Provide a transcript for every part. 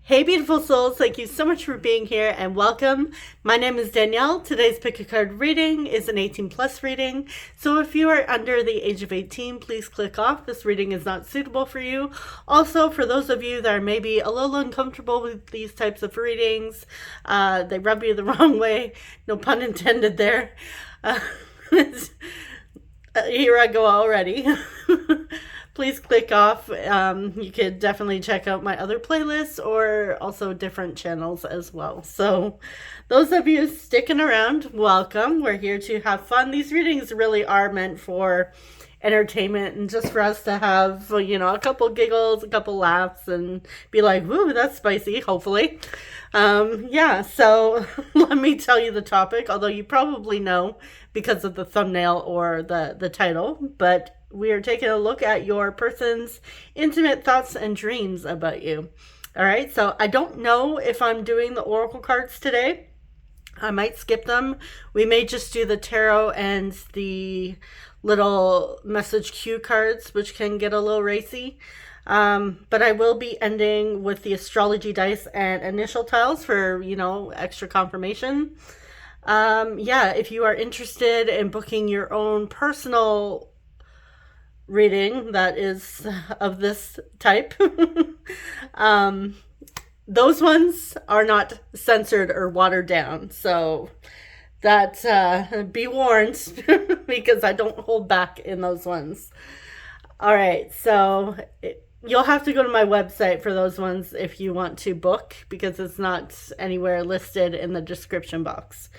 Hey beautiful souls, thank you so much for being here and welcome. My name is Danielle. Today's pick a card reading is an 18 plus reading. So if you are under the age of 18, please click off. This reading is not suitable for you. Also, for those of you that are maybe a little uncomfortable with these types of readings, they rub you the wrong way. No pun intended there. Here I go already. Please click off. You could definitely check out my other playlists or also different channels as well. So those of you sticking around, welcome. We're here to have fun. These readings really are meant for entertainment and just for us to have, a couple giggles, a couple laughs, and be like, woo, that's spicy, hopefully. So let me tell you the topic, although you probably know because of the thumbnail or the title, but we are taking a look at your person's intimate thoughts and dreams about you. All right, so I don't know if I'm doing the oracle cards today. I might skip them. We may just do the tarot and the little message cue cards, which can get a little racy. But I will be ending with the astrology dice and initial tiles for, extra confirmation. If you are interested in booking your own personal reading that is of this type, those ones are not censored or watered down, so that be warned because I don't hold back in those ones. All right, so you'll have to go to my website for those ones if you want to book, because it's not anywhere listed in the description box.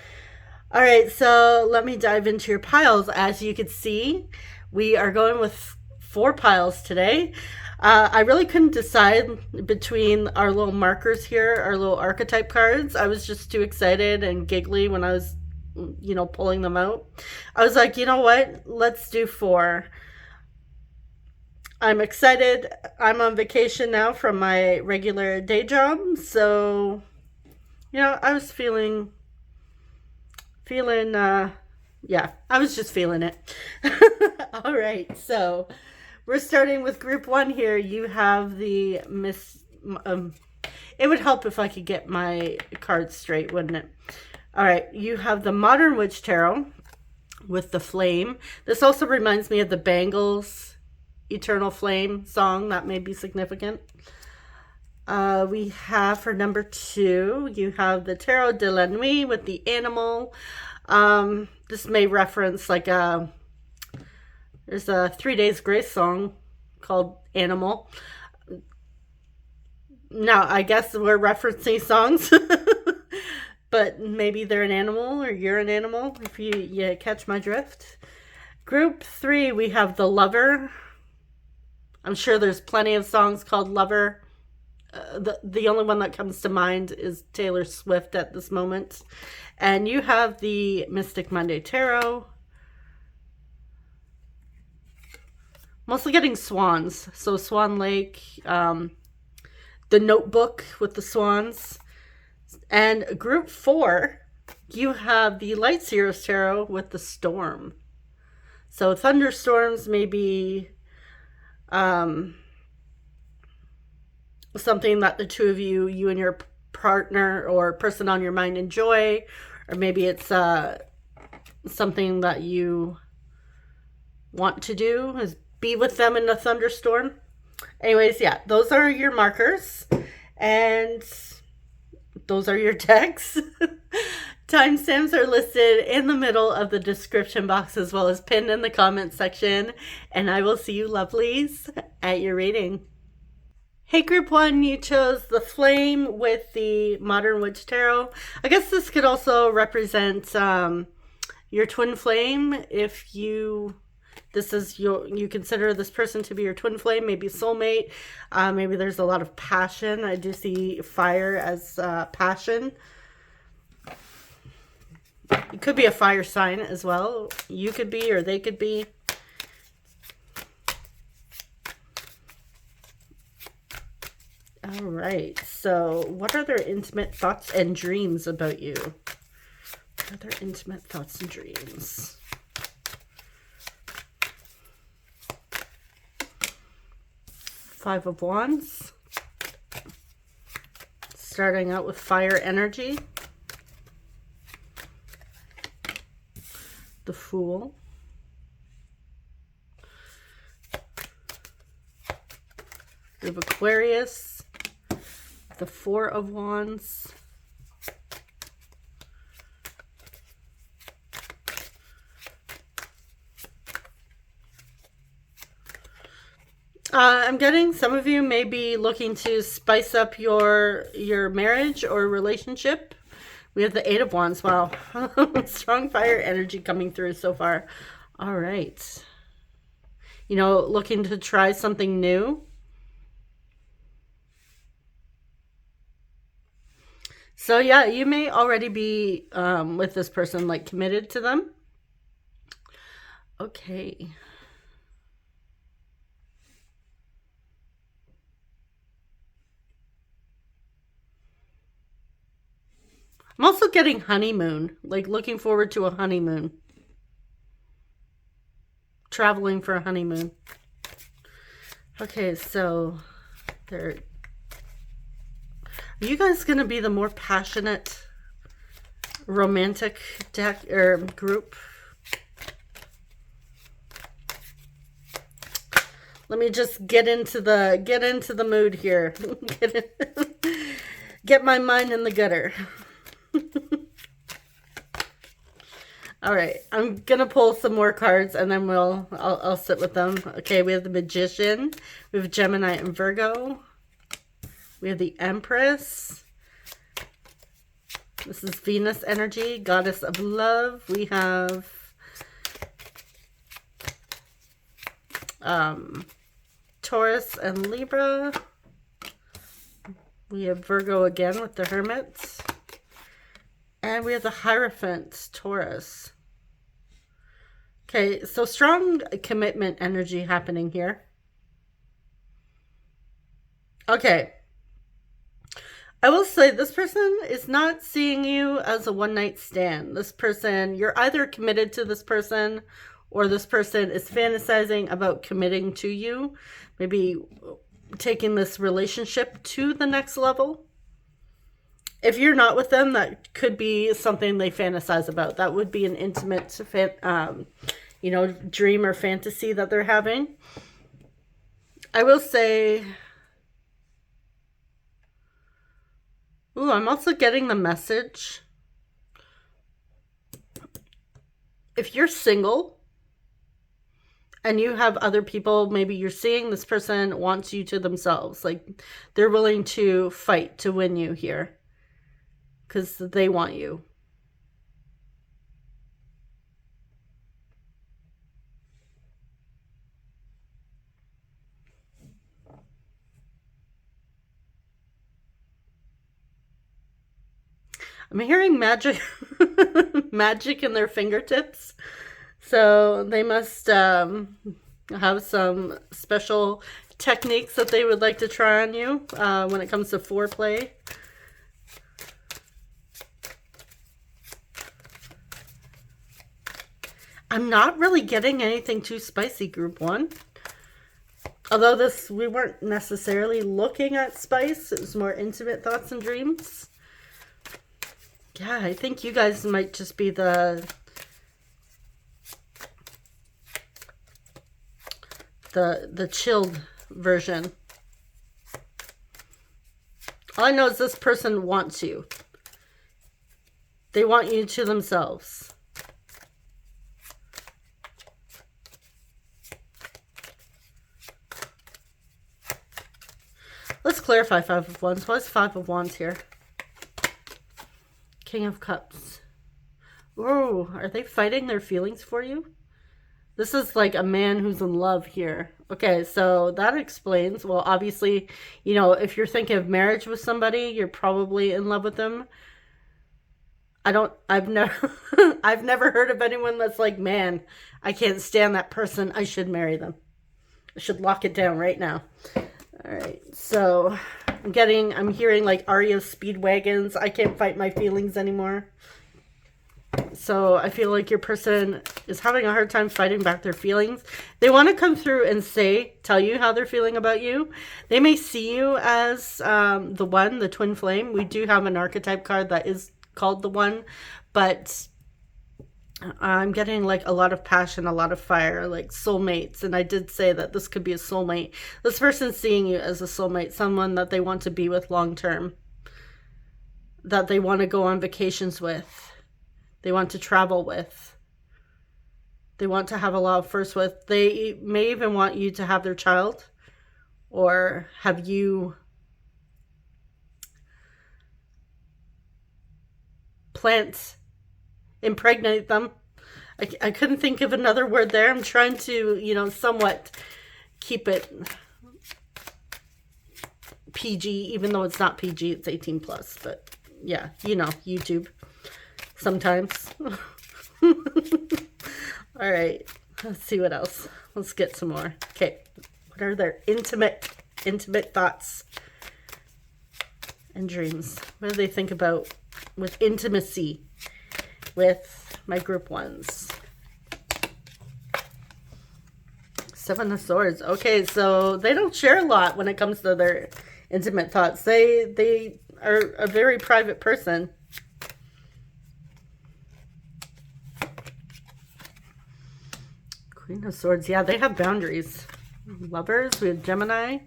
All right, so let me dive into your piles. As you can see, we are going with 4 piles today. I really couldn't decide between our little markers here, our little archetype cards. I was just too excited and giggly when I was, pulling them out. I was like, you know what? Let's do 4. I'm excited. I'm on vacation now from my regular day job. So, I was I was just feeling it. All right, so we're starting with group 1 here. You have the it would help if I could get my cards straight, wouldn't it? All right, you have the Modern Witch Tarot with the flame. This also reminds me of the Bangles Eternal Flame song. That may be significant. We have for number 2, you have the Tarot de la Nuit with the animal. This may reference there's a 3 Days Grace song called Animal. Now, I guess we're referencing songs, but maybe they're an animal or you're an animal, if you catch my drift. Group 3, we have the Lover. I'm sure there's plenty of songs called Lover. The only one that comes to mind is Taylor Swift at this moment. And you have the Mystic Monday Tarot. Mostly getting swans. So Swan Lake, the Notebook with the swans. And group 4, you have the Light Seers Tarot with the Storm. So thunderstorms may be something that the two of you and your partner or person on your mind enjoy, or maybe it's something that you want to do is be with them in a thunderstorm. Anyways, those are your markers and those are your decks. Timestamps are listed in the middle of the description box as well as pinned in the comment section, and I will see you lovelies at your reading. Hey group 1, you chose the flame with the Modern Witch Tarot. I guess this could also represent your twin flame. If you consider this person to be your twin flame, maybe soulmate. Maybe there's a lot of passion. I do see fire as passion. It could be a fire sign as well. You could be, or they could be. All right, so what are their intimate thoughts and dreams about you? What are their intimate thoughts and dreams? Five of Wands. starting out with fire energy. The Fool. We have Aquarius. The Four of Wands. I'm getting some of you may be looking to spice up your marriage or relationship. We have the Eight of Wands. Wow. Strong fire energy coming through so far. All right. You know, looking to try something new. So yeah, you may already be with this person, like committed to them. Okay. I'm also getting honeymoon, like looking forward to a honeymoon. Traveling for a honeymoon. Okay, so are you guys going to be the more passionate romantic deck or group? Let me just get into the mood here. Get my mind in the gutter. All right, I'm gonna pull some more cards and then I'll sit with them. Okay, we have the Magician, we have Gemini and Virgo, we have the Empress. This is Venus energy, Goddess of Love. We have Taurus and Libra. We have Virgo again with the Hermit. And we have the Hierophant, Taurus. Okay, so strong commitment energy happening here. Okay. I will say this person is not seeing you as a one-night stand. This person, you're either committed to this person or this person is fantasizing about committing to you. Maybe taking this relationship to the next level. If you're not with them, that could be something they fantasize about. That would be an intimate, you know, dream or fantasy that they're having. I will say, ooh, I'm also getting the message. If you're single and you have other people, maybe you're seeing this person wants you to themselves. Like they're willing to fight to win you here. Because they want you. I'm hearing magic, magic in their fingertips. So they must have some special techniques that they would like to try on you when it comes to foreplay. I'm not really getting anything too spicy, group one. Although we weren't necessarily looking at spice. It was more intimate thoughts and dreams. Yeah, I think you guys might just be the chilled version. All I know is this person wants you. They want you to themselves. Let's clarify Five of Wands. What's Five of Wands here? King of Cups. Whoa, are they fighting their feelings for you? This is like a man who's in love here. Okay, so that explains. Well, obviously, you know, if you're thinking of marriage with somebody, you're probably in love with them. I've never, I've never heard of anyone that's like, man, I can't stand that person. I should marry them. I should lock it down right now. All right, so I'm hearing like Aria Speedwagons. I can't fight my feelings anymore. So I feel like your person is having a hard time fighting back their feelings. They want to come through and tell you how they're feeling about you. They may see you as the one, the twin flame. We do have an archetype card that is called the one, but I'm getting like a lot of passion, a lot of fire, like soulmates. And I did say that this could be a soulmate. This person's seeing you as a soulmate, someone that they want to be with long term, that they want to go on vacations with, they want to travel with, they want to have a lot of firsts with. They may even want you to have their child, or have you impregnate them. I couldn't think of another word there. I'm trying to, somewhat keep it PG, even though it's not PG, it's 18 plus. But yeah, YouTube sometimes. All right, let's see what else. Let's get some more. Okay, what are their intimate thoughts and dreams? What do they think about with intimacy with my group ones? Seven of Swords. Okay, so they don't share a lot when it comes to their intimate thoughts. They are a very private person. Queen of Swords. Yeah, they have boundaries. Lovers. We have Gemini.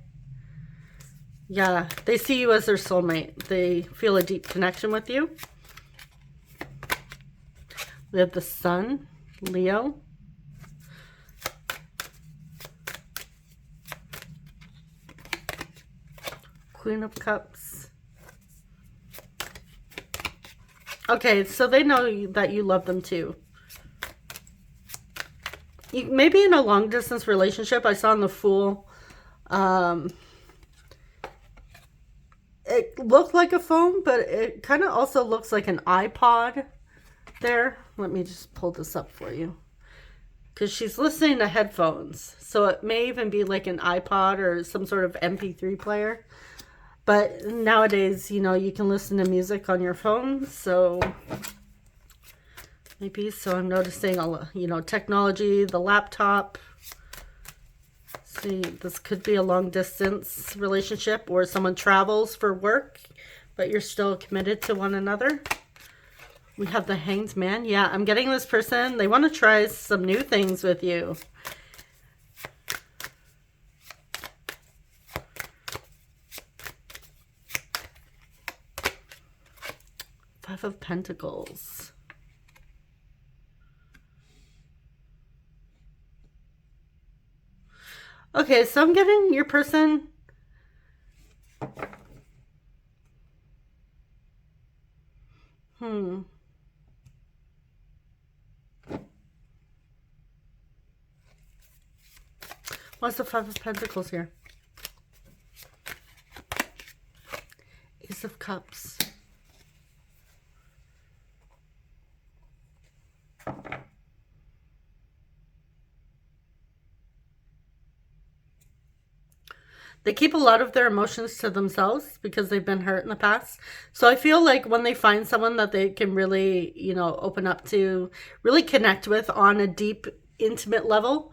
Yeah, they see you as their soulmate. They feel a deep connection with you. We have the Sun, Leo. Queen of Cups. Okay, so they know that you love them too. Maybe in a long distance relationship. I saw in the Fool. It looked like a phone, but it kind of also looks like an iPod there. Let me just pull this up for you, because she's listening to headphones, so it may even be like an iPod or some sort of MP3 player. But nowadays, you can listen to music on your phone, so maybe. So I'm noticing technology, the laptop. See, this could be a long distance relationship, or someone travels for work, but you're still committed to one another. We have the Hanged Man. Yeah, I'm getting this person. They want to try some new things with you. Five of Pentacles. Okay, so I'm getting your person. What's the Five of Pentacles here? Ace of Cups. They keep a lot of their emotions to themselves because they've been hurt in the past. So I feel like when they find someone that they can really, open up to, really connect with on a deep, intimate level,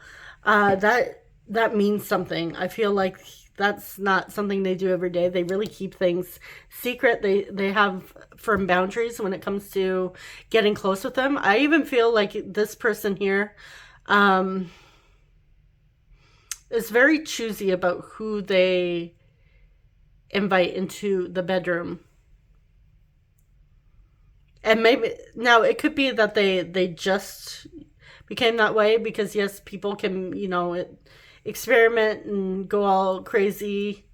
that means something. I feel like that's not something they do every day. They really keep things secret. They have firm boundaries when it comes to getting close with them. I even feel like this person here, is very choosy about who they invite into the bedroom. And maybe now it could be that they just became that way because, yes, people can, experiment and go all crazy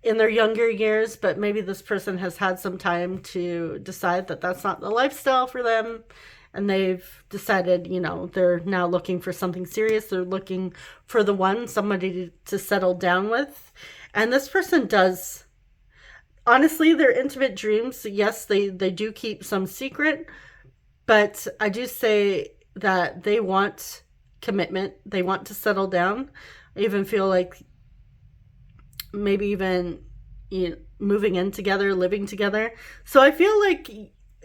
in their younger years, but maybe this person has had some time to decide that that's not the lifestyle for them. And they've decided, they're now looking for something serious. They're looking for the one, somebody to settle down with. And this person does. Honestly, their intimate dreams, yes, they do keep some secret. But I do say that they want commitment. They want to settle down. I even feel like maybe even moving in together, living together. So I feel like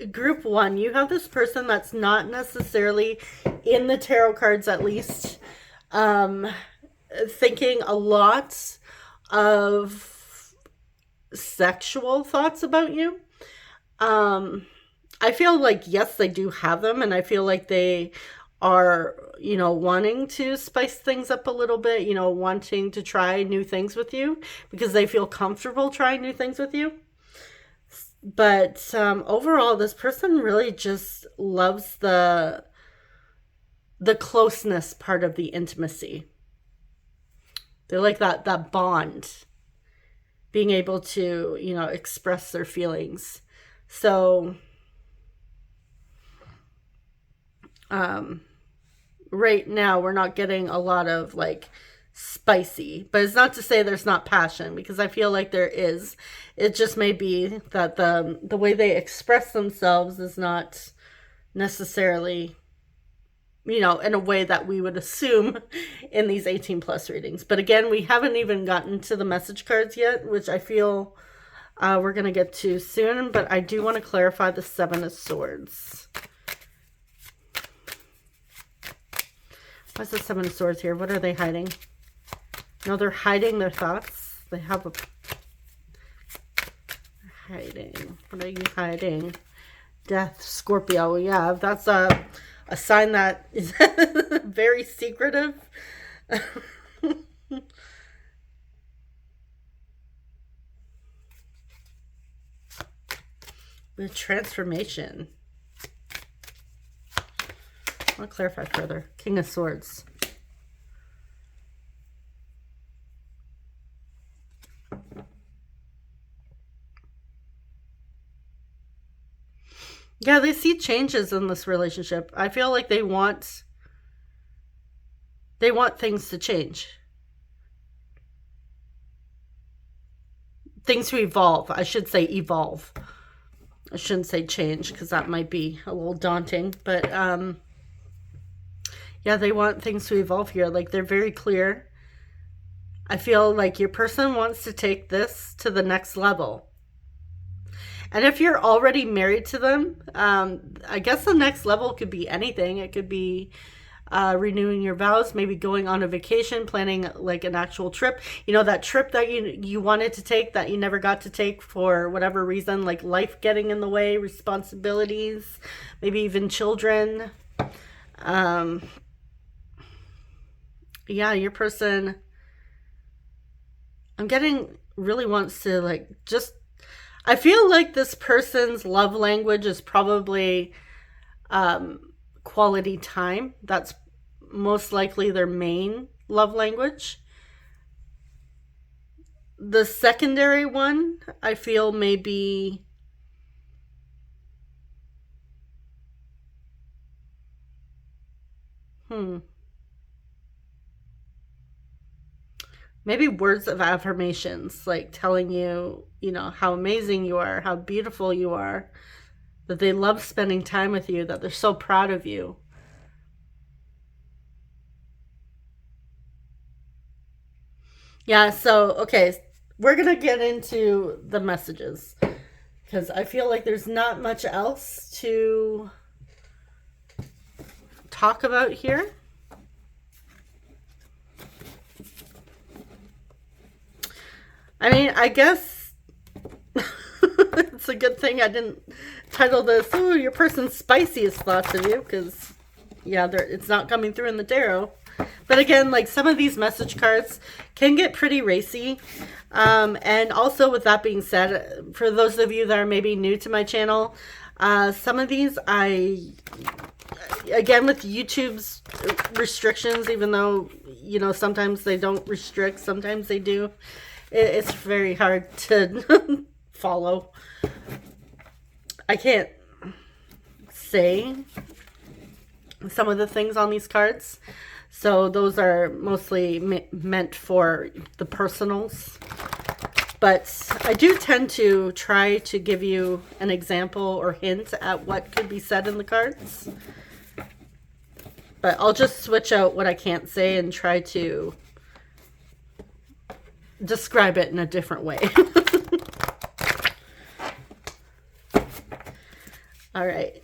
group one, you have this person that's not necessarily in the tarot cards, at least, thinking a lot of sexual thoughts about you. I feel like, yes, they do have them, and I feel like they are, wanting to spice things up a little bit, wanting to try new things with you because they feel comfortable trying new things with you. But overall, this person really just loves the closeness part of the intimacy. They like that bond, being able to, express their feelings. So, right now we're not getting a lot of like spicy, but it's not to say there's not passion, because I feel like there is. It just may be that the way they express themselves is not necessarily, in a way that we would assume in these 18 plus readings. But again, we haven't even gotten to the message cards yet, which I feel we're going to get to soon. But I do want to clarify the Seven of Swords. What's the Seven of Swords here? What are they hiding? No, they're hiding their thoughts. They have a... hiding. What are you hiding? Death, Scorpio. Yeah, that's a sign that is very secretive. The transformation. I want to clarify further. King of Swords. Yeah, they see changes in this relationship. I feel like they want things to change. Things to evolve. I should say evolve. I shouldn't say change, because that might be a little daunting. But yeah, they want things to evolve here. Like, they're very clear. I feel like your person wants to take this to the next level. And if you're already married to them, I guess the next level could be anything. It could be renewing your vows, maybe going on a vacation, planning like an actual trip. That trip that you wanted to take that you never got to take for whatever reason, like life getting in the way, responsibilities, maybe even children. Yeah, your person, I'm getting, really wants to I feel like this person's love language is probably quality time. That's most likely their main love language. The secondary one, I feel, may be maybe words of affirmations, like telling you, how amazing you are, how beautiful you are, that they love spending time with you, that they're so proud of you. Yeah, so, okay, we're going to get into the messages, because I feel like there's not much else to talk about here. I mean, I guess it's a good thing I didn't title this, "Oh, your person's spiciest thoughts of you," because, yeah, it's not coming through in the tarot. But again, like, some of these message cards can get pretty racy. And also, with that being said, for those of you that are maybe new to my channel, some of these, again, with YouTube's restrictions, even though, sometimes they don't restrict, sometimes they do. It's very hard to follow. I can't say some of the things on these cards. So those are mostly meant for the personals. But I do tend to try to give you an example or hint at what could be said in the cards. But I'll just switch out what I can't say and try to describe it in a different way. All right.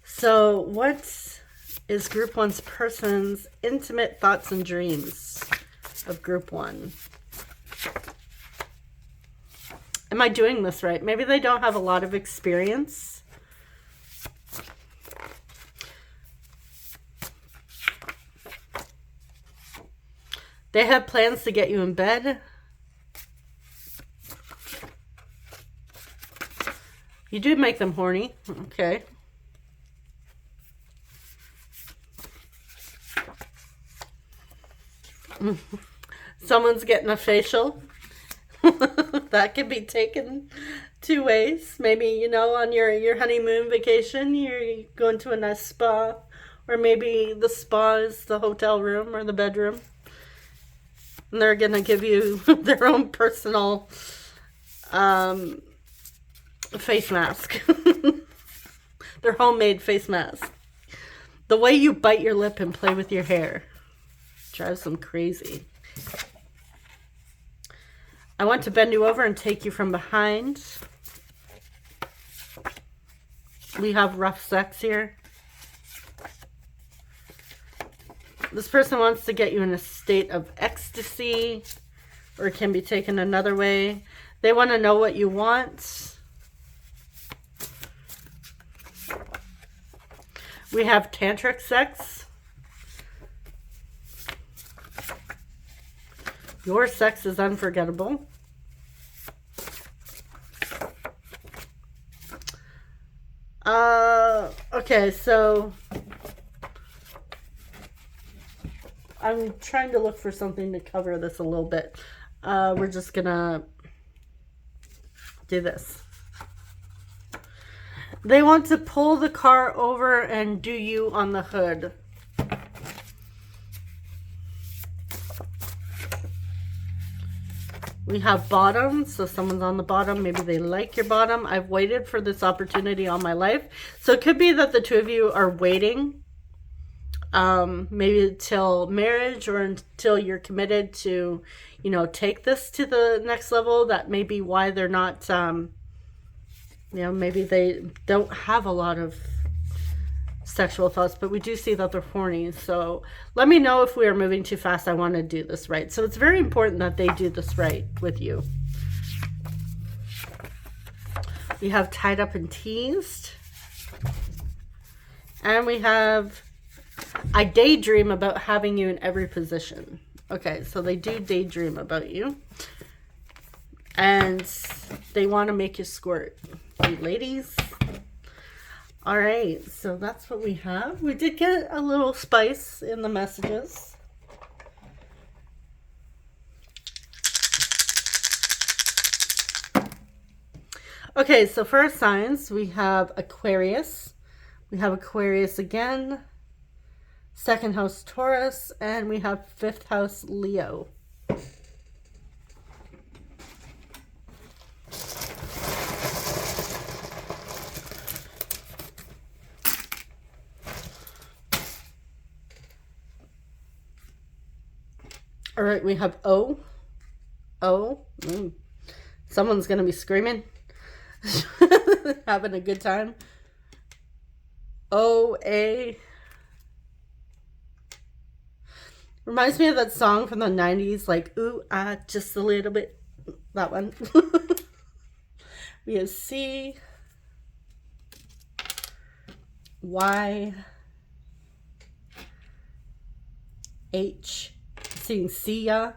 So what is group one's person's intimate thoughts and dreams of group one? Am I doing this right? Maybe they don't have a lot of experience. They have plans to get you in bed. You do make them horny. Okay. Someone's getting a facial. That can be taken two ways. Maybe, you know, on your honeymoon vacation, you're going to a nice spa. Or maybe the spa is the hotel room or the bedroom. And they're going to give you their own personal face mask. Their homemade face mask. The way you bite your lip and play with your hair drives them crazy. I want to bend you over and take you from behind. We have rough sex here. This person wants to get you in a state of ecstasy, or it can be taken another way. They want to know what you want. We have tantric sex. Your sex is unforgettable. Okay, so I'm trying to look for something to cover this a little bit. We're just gonna do this. They want to pull the car over and do you on the hood. We have bottom, so someone's on the bottom. Maybe they like your bottom. I've waited for this opportunity all my life. So it could be that the two of you are waiting, maybe till marriage or until you're committed to, you know, take this to the next level. That may be why they're not, you know, maybe they don't have a lot of sexual thoughts, but we do see that they're horny. So let me know if we are moving too fast. I want to do this right. So it's very important that they do this right with you. We have tied up and teased. And we have, I daydream about having you in every position. Okay, so they do daydream about you. And they want to make you squirt. Hey, ladies. All right, so that's what we have. We did get a little spice in the messages. Okay, so for our signs, we have Aquarius. We have Aquarius again. Second house Taurus. And we have fifth house Leo. All right, we have O. Someone's going to be screaming. Having a good time. O-A. Reminds me of that song from the 90s, like, ooh, ah, just a little bit. That one. We have C. Y. H. Seeing Sia.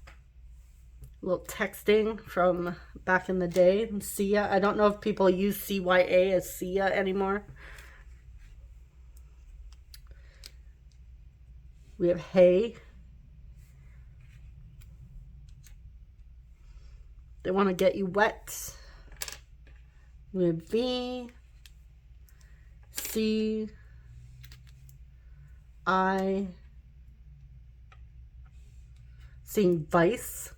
A little texting from back in the day. Sia. I don't know if people use CYA as Sia anymore. We have Hey. They want to get you wet. We have V. C. I. Seeing Vice.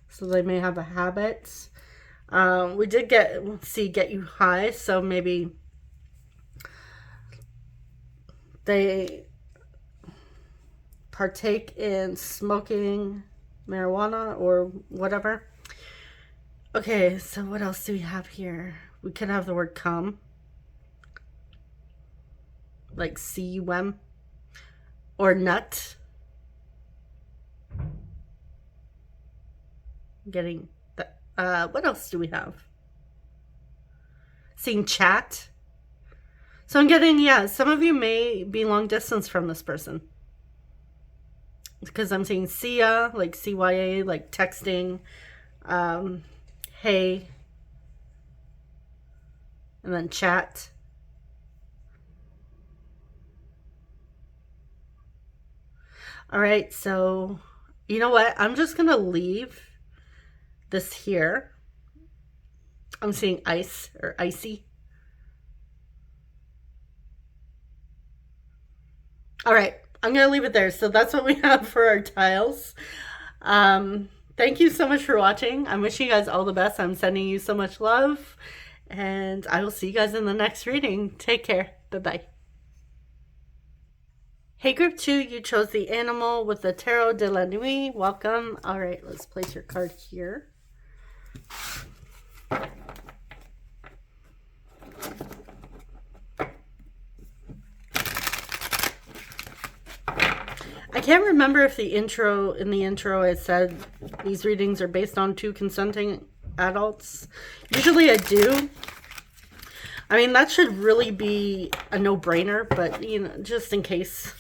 So they may have a habit. We did get you high, so maybe they partake in smoking marijuana or whatever. Okay, so what else do we have here? We could have the word come. Like C-U-M. Or nut. Getting that. What else do we have? Seeing chat. So I'm getting, yeah, some of you may be long distance from this person. Because I'm seeing see ya, like CYA, like texting. Hey. And then chat. All right, so you know what? I'm just going to leave this here. I'm seeing ice or icy. All right, I'm going to leave it there. So that's what we have for our tiles. Thank you so much for watching. I'm wishing you guys all the best. I'm sending you so much love. And I will see you guys in the next reading. Take care. Bye-bye. Hey, group 2, you chose the animal with the Tarot de la Nuit. Welcome. All right, let's place your card here. I can't remember if in the intro it said these readings are based on 2 consenting adults. Usually I do. I mean, that should really be a no-brainer, but, you know, just in case.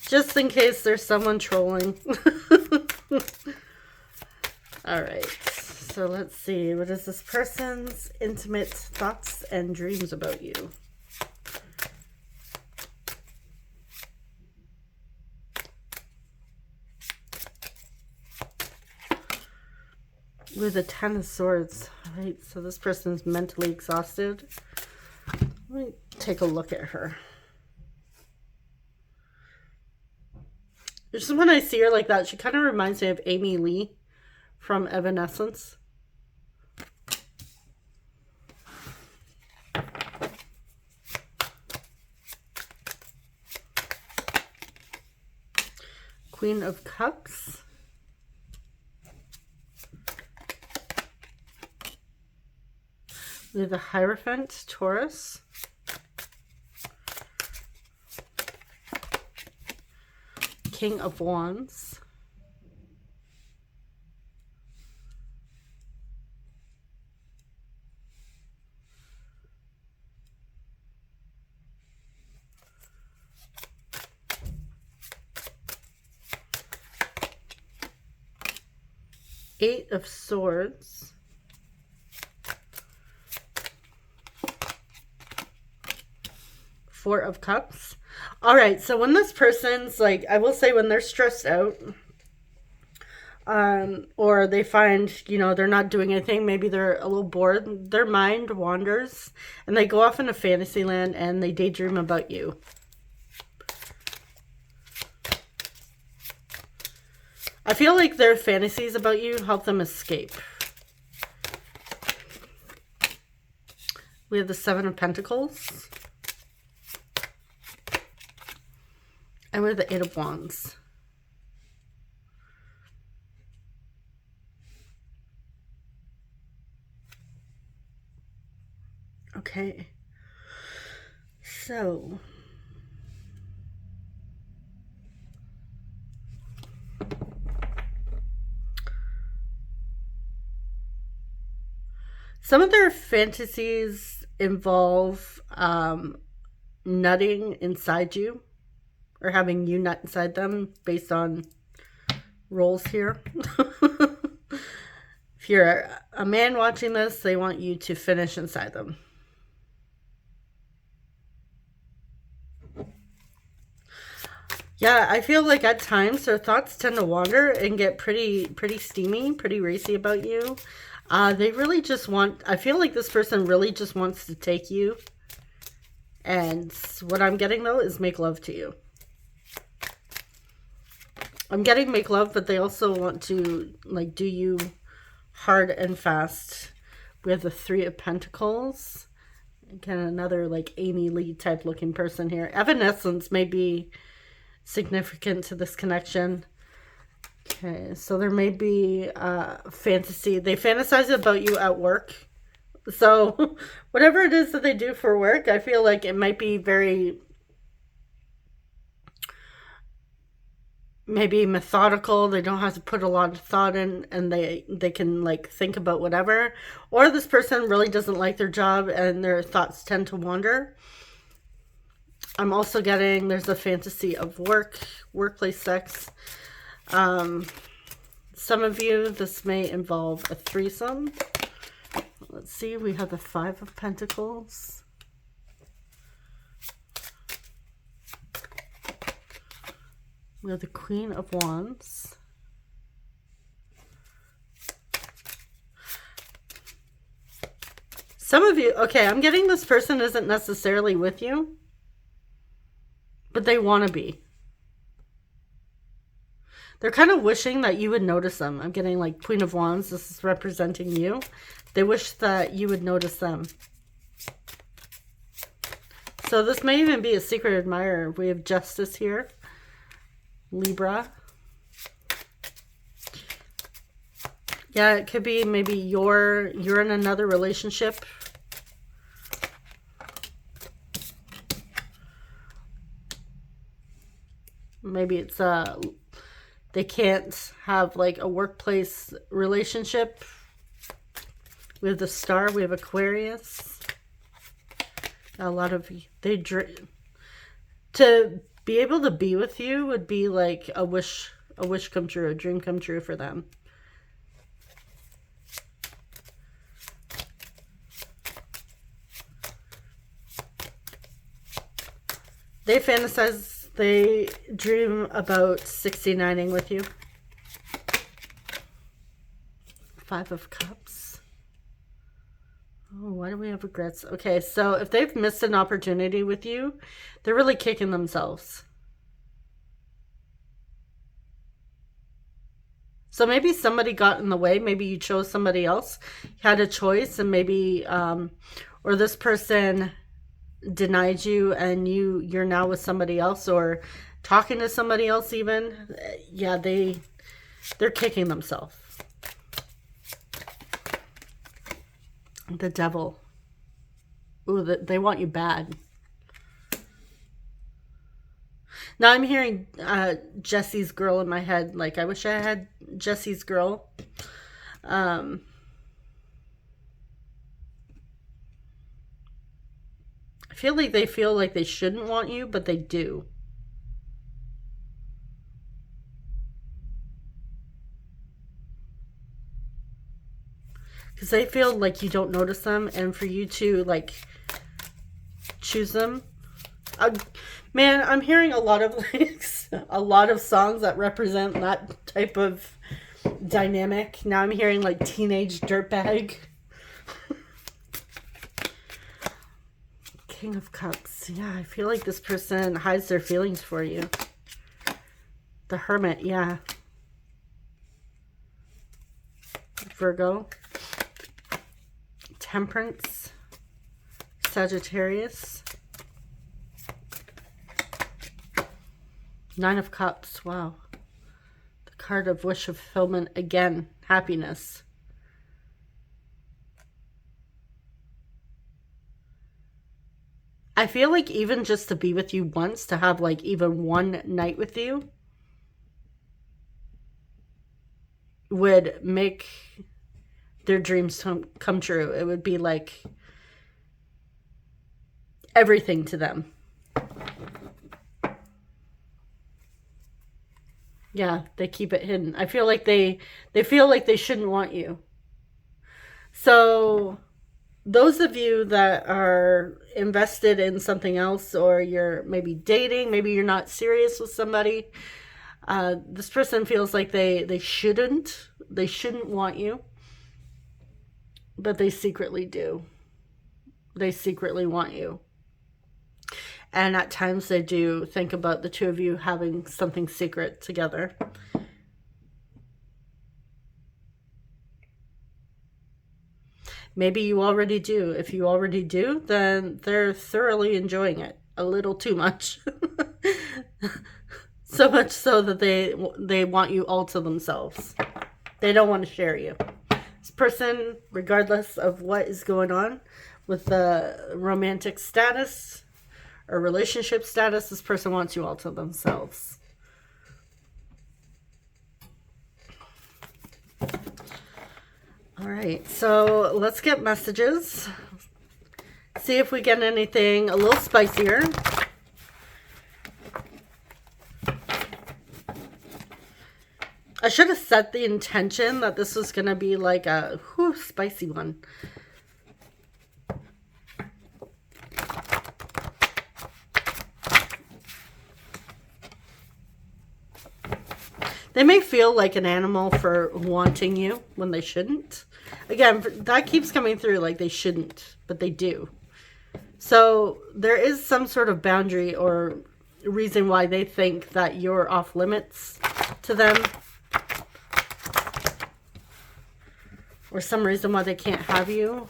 Just in case there's someone trolling. All right. So let's see. What is this person's intimate thoughts and dreams about you? With the 10 of Swords. All right. So this person's mentally exhausted. Let me take a look at her. Just when I see her like that, she kind of reminds me of Amy Lee from Evanescence. Queen of Cups. We have the Hierophant, Taurus. King of Wands. Eight of Swords. Four of Cups. All right, so when this person's like, I will say when they're stressed out, or they find, you know, they're not doing anything, maybe they're a little bored, their mind wanders and they go off into fantasy land and they daydream about you. I feel like their fantasies about you help them escape. We have the Seven of Pentacles. And we have the Eight of Wands. Okay. So. Some of their fantasies involve nutting inside you. Or having you nut inside them based on roles here. If you're a man watching this, they want you to finish inside them. Yeah, I feel like at times their thoughts tend to wander and get pretty steamy, pretty racy about you. They really just want, I feel like this person really just wants to take you. And what I'm getting though is make love to you. I'm getting make love, but they also want to like do you hard and fast. We have the Three of Pentacles. Again, another like Amy Lee type looking person here. Evanescence may be significant to this connection. Okay, so there may be fantasy. They fantasize about you at work. So whatever it is that they do for work, I feel like it might be very maybe methodical. They don't have to put a lot of thought in, and they can like think about whatever. Or this person really doesn't like their job and their thoughts tend to wander. I'm also getting there's a fantasy of workplace sex. Some of you, this may involve a threesome. Let's see, we have the Five of Pentacles. We have the Queen of Wands. Some of you, okay, I'm getting this person isn't necessarily with you, but they want to be. They're kind of wishing that you would notice them. I'm getting like Queen of Wands. This is representing you. They wish that you would notice them. So this may even be a secret admirer. We have Justice here. Libra. Yeah, it could be maybe you're in another relationship. Maybe it's they can't have like a workplace relationship. We have the Star, we have Aquarius. A lot of to be able to be with you would be like a wish come true, a dream come true for them. They fantasize, they dream about 69ing with you. Five of Cups. Oh, why do we have regrets? Okay, so if they've missed an opportunity with you, they're really kicking themselves. So maybe somebody got in the way. Maybe you chose somebody else. You had a choice, and maybe, or this person denied you, and you're now with somebody else, or talking to somebody else even. Yeah, they're kicking themselves. The Devil. Ooh, they want you bad. Now I'm hearing Jesse's girl in my head. Like, I wish I had Jesse's girl. I feel like they shouldn't want you, but they do. Because they feel like you don't notice them, and for you to like choose them. Man, I'm hearing a lot of like a lot of songs that represent that type of dynamic. Now I'm hearing like Teenage Dirtbag. King of Cups. Yeah, I feel like this person hides their feelings for you. The Hermit, yeah. Virgo. Temperance. Sagittarius. Nine of Cups. Wow. The card of wish fulfillment again. Happiness. I feel like even just to be with you once, to have like even one night with you, would make their dreams come true. It would be like everything to them. Yeah, they keep it hidden. I feel like they feel like they shouldn't want you. So those of you that are invested in something else, or you're maybe dating, maybe you're not serious with somebody, this person feels like they shouldn't want you, but they secretly do. They secretly want you. And at times they do think about the two of you having something secret together. Maybe you already do. If you already do, then they're thoroughly enjoying it. A little too much. So much so that they want you all to themselves. They don't want to share you. This person, regardless of what is going on with the romantic status or relationship status, this person wants you all to themselves. All right, so let's get messages. See if we get anything a little spicier. I should have set the intention that this was going to be like a spicy one. They may feel like an animal for wanting you when they shouldn't. Again, that keeps coming through, like they shouldn't, but they do. So there is some sort of boundary or reason why they think that you're off limits to them. Or some reason why they can't have you.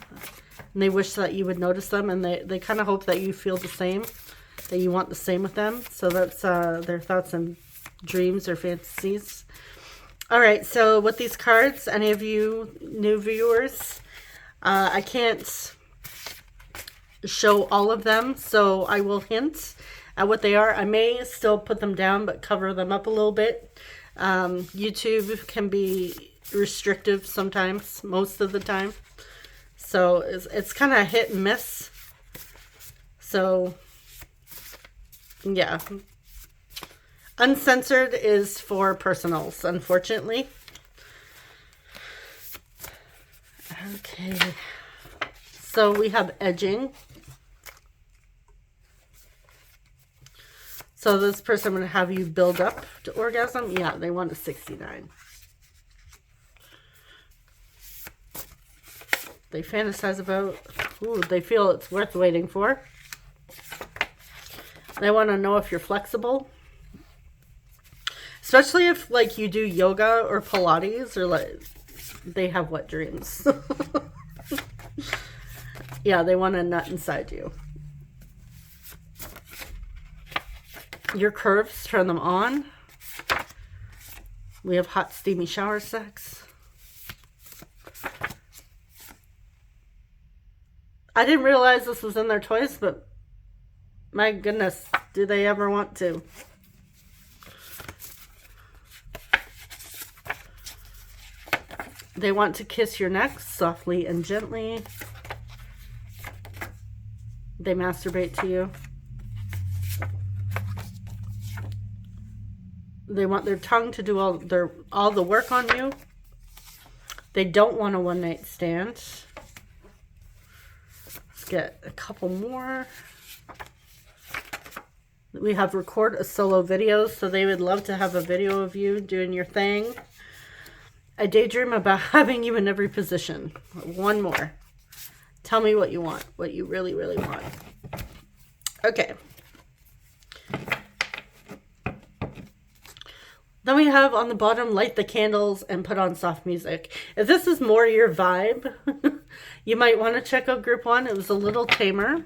And they wish that you would notice them, and they kind of hope that you feel the same, that you want the same with them. So that's their thoughts and dreams or fantasies. All right, so with these cards, any of you new viewers, I can't show all of them, so I will hint at what they are. I may still put them down, but cover them up a little bit. YouTube can be restrictive sometimes, most of the time. So it's kind of hit and miss. So, yeah. Uncensored is for personals, unfortunately. Okay. So we have edging. So this person would have you build up to orgasm. Yeah, they want a 69. They fantasize about, they feel it's worth waiting for. They want to know if you're flexible. Especially if, like, you do yoga or Pilates, or, like, they have wet dreams. Yeah, they want a nut inside you. Your curves, turn them on. We have hot, steamy shower sex. I didn't realize this was in their toys, but my goodness, do they ever want to? They want to kiss your neck softly and gently. They masturbate to you. They want their tongue to do all the work on you. They don't want a one-night stand. Let's get a couple more. We have record a solo video, so they would love to have a video of you doing your thing. I daydream about having you in every position. One more. Tell me what you want, what you really, really want. Okay. Then we have on the bottom, light the candles and put on soft music. If this is more your vibe, you might want to check out group 1. It was a little tamer.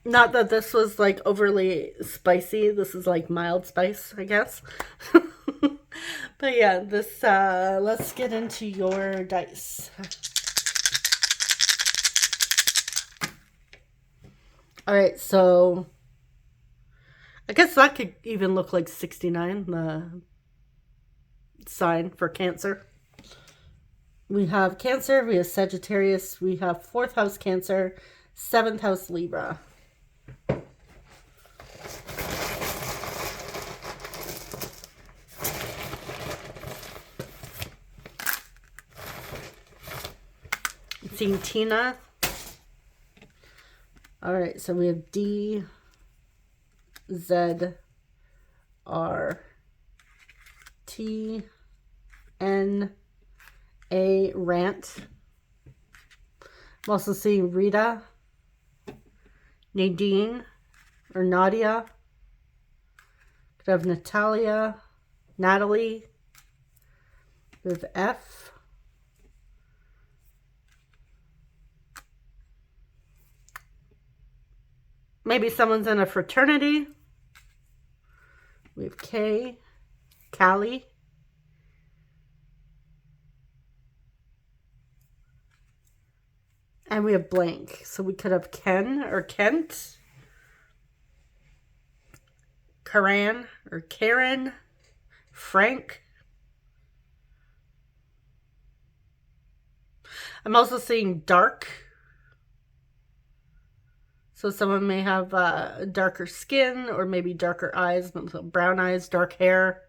Not that this was like overly spicy. This is like mild spice, I guess. But yeah, this, let's get into your dice. All right, so I guess that could even look like 69, the sign for Cancer. We have Cancer, we have Sagittarius, we have 4th house Cancer, 7th house Libra. Seeing Tina. All right, so we have D, Z, R, T, N, A, Rant. I'm also seeing Rita, Nadine, or Nadia. Could have Natalia, Natalie. We have F, Maybe someone's in a fraternity. We have Kay, Callie. And we have blank. So we could have Ken or Kent. Karan or Karen. Frank. I'm also seeing dark. So someone may have darker skin or maybe darker eyes, brown eyes, dark hair.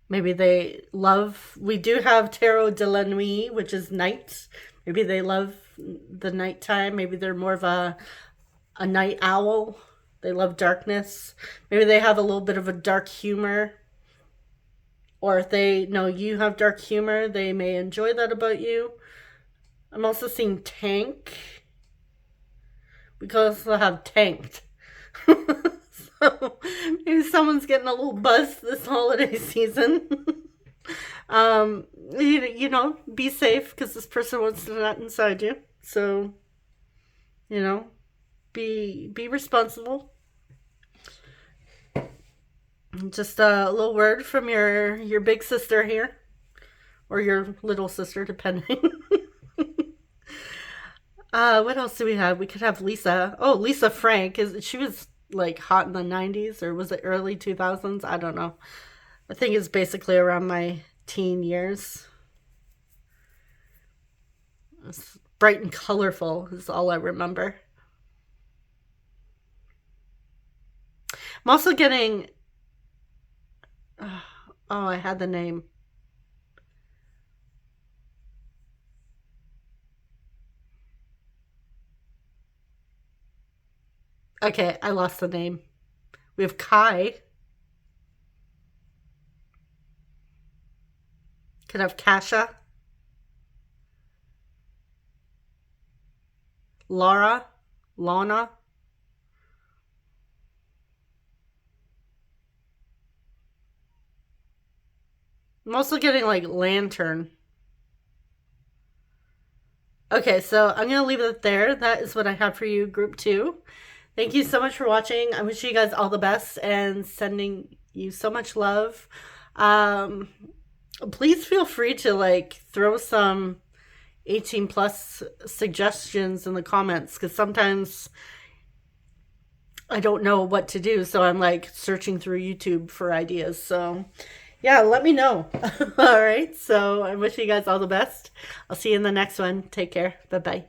Maybe they love, we do have Tarot de la Nuit, which is night. Maybe they love the nighttime. Maybe they're more of a night owl. They love darkness. Maybe they have a little bit of a dark humor. Or if they know you have dark humor, they may enjoy that about you. I'm also seeing tank. We could also have tanked. So maybe someone's getting a little buzzed this holiday season. You know, be safe because this person wants to nut inside you. So, you know, be responsible. Just a little word from your big sister here, or your little sister, depending. What else do we have? We could have Lisa. Oh, Lisa Frank. She was like hot in the 90s, or was it early 2000s? I don't know. I think it's basically around my teen years. It's bright and colorful is all I remember. I'm also getting... Oh, I had the name. Okay, I lost the name. We have Kai. Could have Kasha. Laura. Lana. I'm also getting like lantern. Okay, so I'm going to leave it there. That is what I have for you, group 2. Thank you so much for watching. I wish you guys all the best and sending you so much love. Please feel free to like throw some 18 plus suggestions in the comments, because sometimes I don't know what to do. So I'm like searching through YouTube for ideas. So yeah, let me know. All right. So I wish you guys all the best. I'll see you in the next one. Take care. Bye-bye.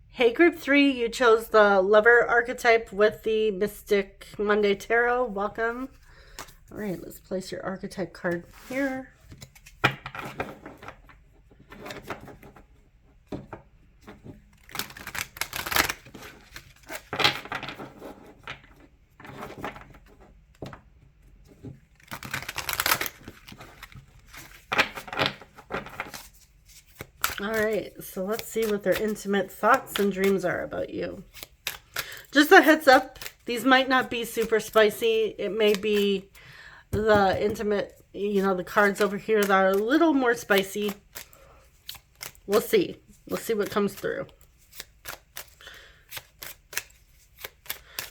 Hey, group 3, you chose the lover archetype with the Mystic Monday Tarot. Welcome. All right, let's place your archetype card here. All right, so let's see what their intimate thoughts and dreams are about you. Just a heads up, these might not be super spicy. It may be the intimate, you know, the cards over here that are a little more spicy. We'll see. We'll see what comes through.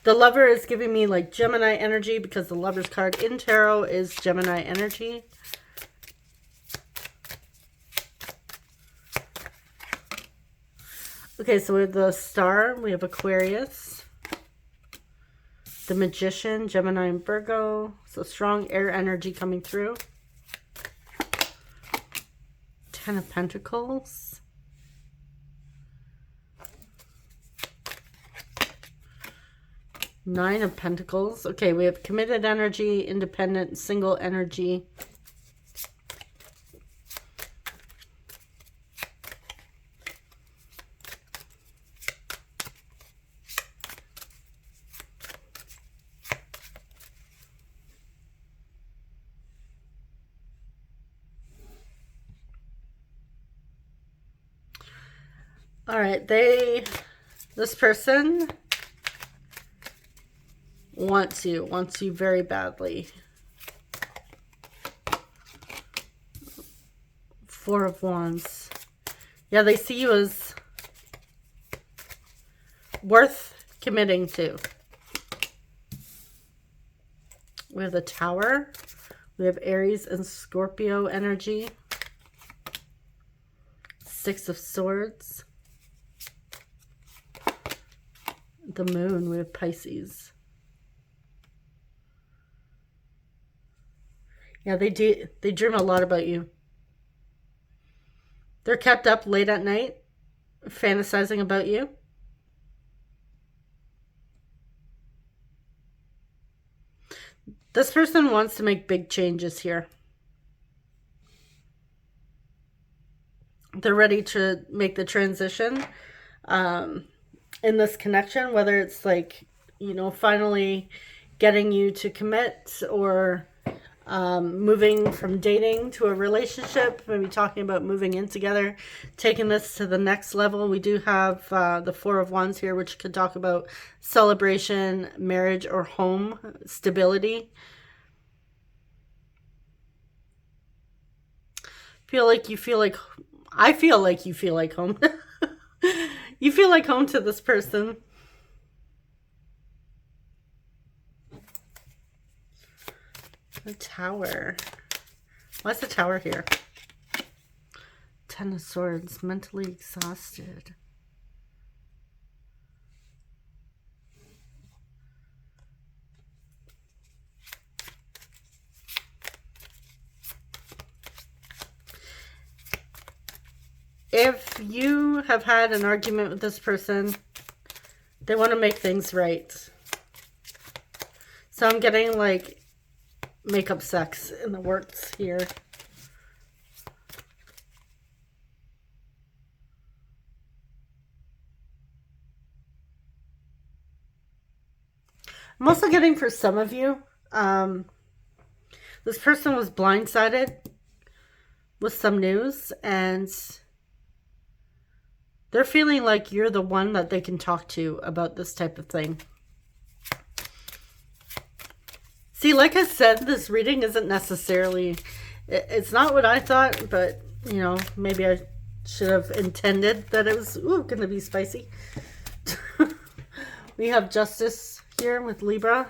The lover is giving me like Gemini energy, because the lover's card in tarot is Gemini energy. Okay, so we have the Star, we have Aquarius, the Magician, Gemini and Virgo. So strong air energy coming through. 10 of Pentacles. Nine of Pentacles. Okay, we have committed energy, independent, single energy. All right, this person wants you very badly. 4 of Wands. Yeah, they see you as worth committing to. We have the Tower. We have Aries and Scorpio energy. Six of Swords. The Moon. We have Pisces. Yeah, they do. They dream a lot about you. They're kept up late at night, fantasizing about you. This person wants to make big changes here. They're ready to make the transition in this connection, whether it's like, you know, finally getting you to commit, or moving from dating to a relationship, maybe talking about moving in together, taking this to the next level. We do have the Four of Wands here, which could talk about celebration, marriage, or home stability. I feel like you feel like home. You feel like home to this person. The Tower. Why's the Tower here? Ten of Swords. Mentally exhausted. If you have had an argument with this person, they want to make things right. So I'm getting like makeup sex in the works here. I'm also getting, for some of you, this person was blindsided with some news, and they're feeling like you're the one that they can talk to about this type of thing. See, like I said, this reading isn't necessarily, it's not what I thought, but, you know, maybe I should have intended that it was, going to be spicy. We have Justice here with Libra.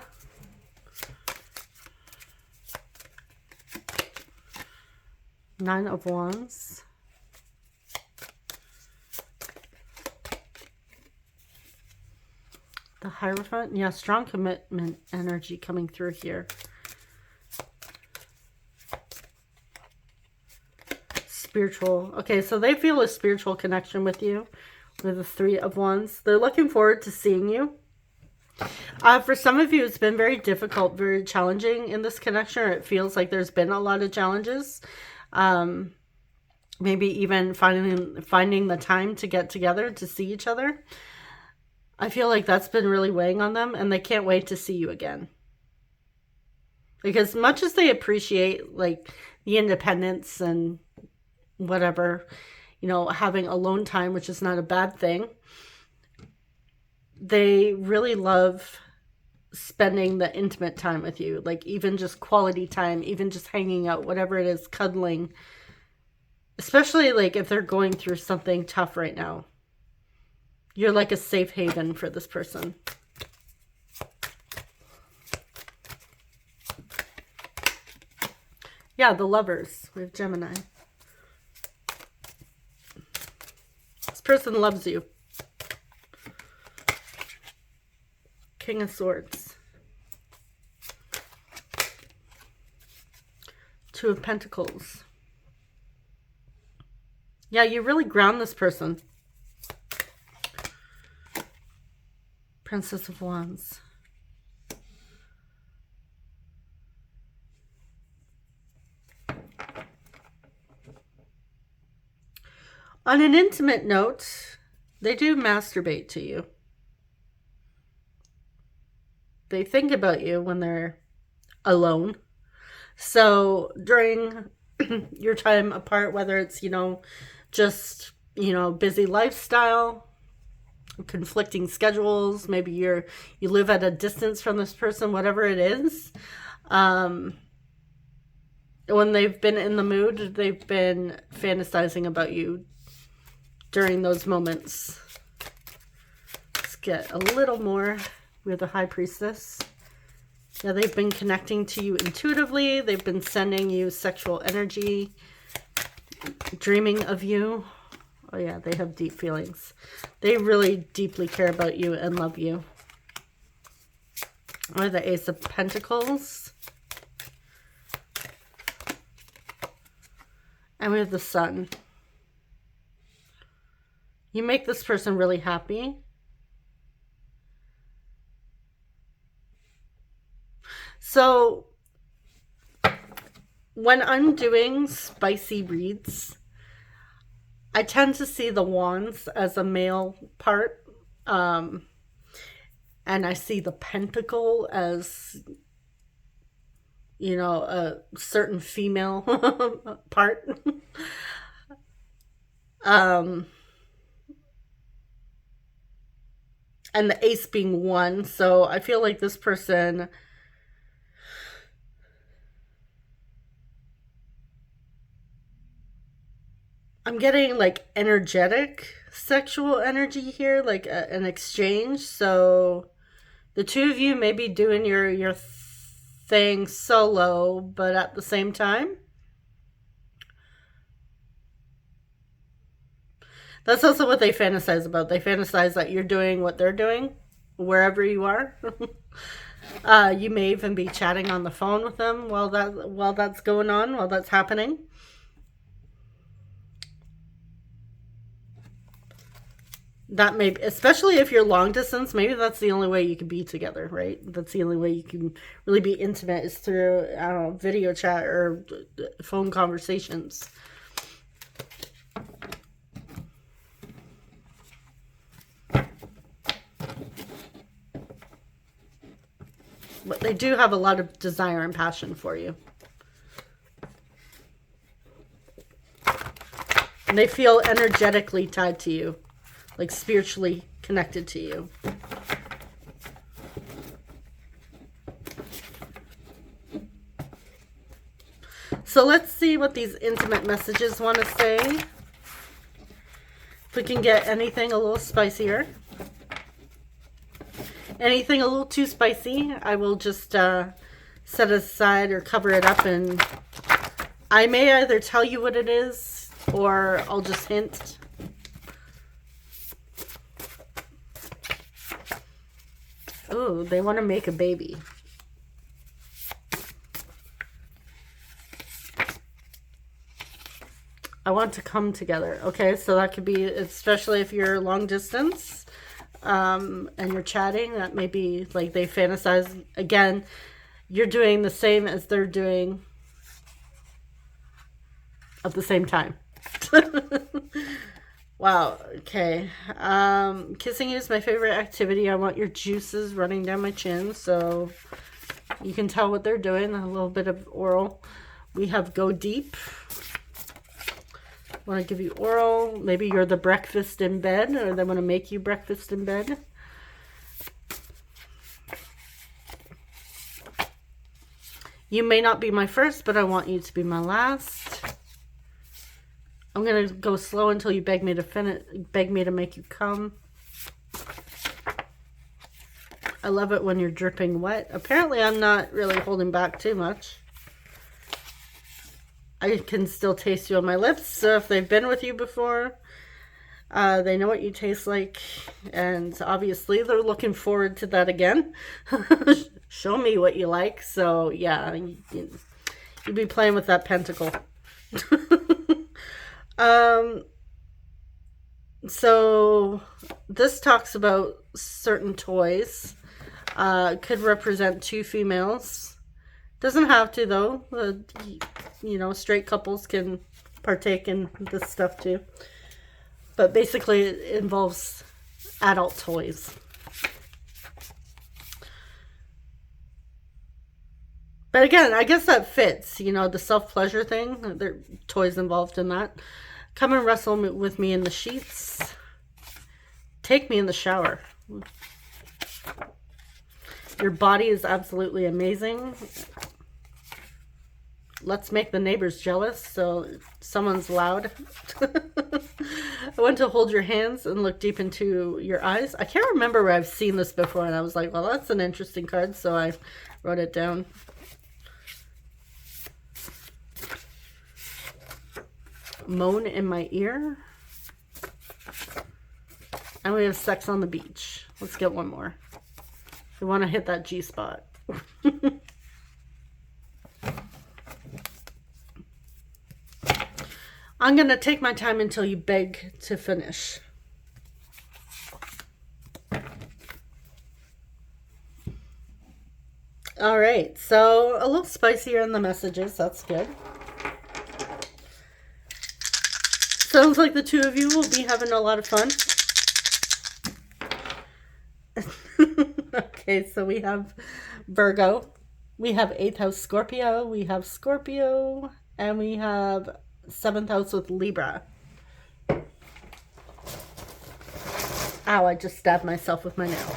Nine of Wands. The Hierophant. Yeah, strong commitment energy coming through here. Spiritual. Okay, so they feel a spiritual connection with you with the Three of Wands. They're looking forward to seeing you. For some of you, it's been very difficult, very challenging in this connection. Or it feels like there's been a lot of challenges. Maybe even finding the time to get together to see each other. I feel like that's been really weighing on them, and they can't wait to see you again. Because much as they appreciate like the independence and whatever, you know, having alone time, which is not a bad thing, they really love spending the intimate time with you, like even just quality time, even just hanging out, whatever it is, cuddling, especially like if they're going through something tough right now. You're like a safe haven for this person. Yeah, the Lovers. We have Gemini. This person loves you. King of Swords. Two of Pentacles. Yeah, you really ground this person. Princess of Wands. On an intimate note, they do masturbate to you. They think about you when they're alone. So during your time apart, whether it's, you know, just, you know, busy lifestyle, conflicting schedules, maybe you live at a distance from this person, whatever it is, when they've been in the mood, they've been fantasizing about you during those moments. It's get a little more with the High Priestess. Yeah, they've been connecting to you intuitively. They've been sending you sexual energy, dreaming of you. Oh yeah, they have deep feelings. They really deeply care about you and love you. Or the Ace of Pentacles. And we have the Sun. You make this person really happy. So, when I'm doing spicy reads, I tend to see the Wands as a male part. And I see the Pentacle as, you know, a certain female part. And the Ace being 1. So I feel like this person, I'm getting like energetic sexual energy here, like an exchange. So the two of you may be doing your thing solo, but at the same time. That's also what they fantasize about. They fantasize that you're doing what they're doing, wherever you are. You may even be chatting on the phone with them while that's going on, while that's happening. That may, especially if you're long distance, maybe that's the only way you can be together, right? That's the only way you can really be intimate is through, I don't know, video chat or phone conversations. But they do have a lot of desire and passion for you. And they feel energetically tied to you, like spiritually connected to you. So let's see what these intimate messages want to say. If we can get anything a little spicier. Anything a little too spicy, I will just set aside or cover it up, and I may either tell you what it is or I'll just hint. Oh, they want to make a baby. I want to come together. Okay, so that could be, especially if you're long distance. And you're chatting, that may be like they fantasize. Again, you're doing the same as they're doing at the same time. Wow. Okay. Kissing you is my favorite activity. I want your juices running down my chin, so you can tell what they're doing. A little bit of oral. We have go deep. Want to give you oral. Maybe you're the breakfast in bed, or they want to make you breakfast in bed. You may not be my first, but I want you to be my last. I'm going to go slow until you beg me to finish, beg me to make you come. I love it when you're dripping wet. Apparently, I'm not really holding back too much. I can still taste you on my lips, so if they've been with you before, they know what you taste like, and obviously they're looking forward to that again. Show me what you like. So yeah, you'd be playing with that pentacle. So this talks about certain toys. Could represent two females. Doesn't have to, though. You know, straight couples can partake in this stuff too. But basically it involves adult toys. But again, I guess that fits, you know, the self-pleasure thing. There are toys involved in that. Come and wrestle with me in the sheets. Take me in the shower. Your body is absolutely amazing. Let's make the neighbors jealous, so someone's loud. I want to hold your hands and look deep into your eyes. I can't remember where I've seen this before, and I was like, well, that's an interesting card, so I wrote it down. Moan in my ear. And we have sex on the beach. Let's get one more. We want to hit that G spot. I'm going to take my time until you beg to finish. All right, so a little spicier in the messages. That's good. Sounds like the two of you will be having a lot of fun. Okay, so we have Virgo. We have 8th house Scorpio. We have Scorpio. And we have 7th house with Libra. Ow, I just stabbed myself with my nail.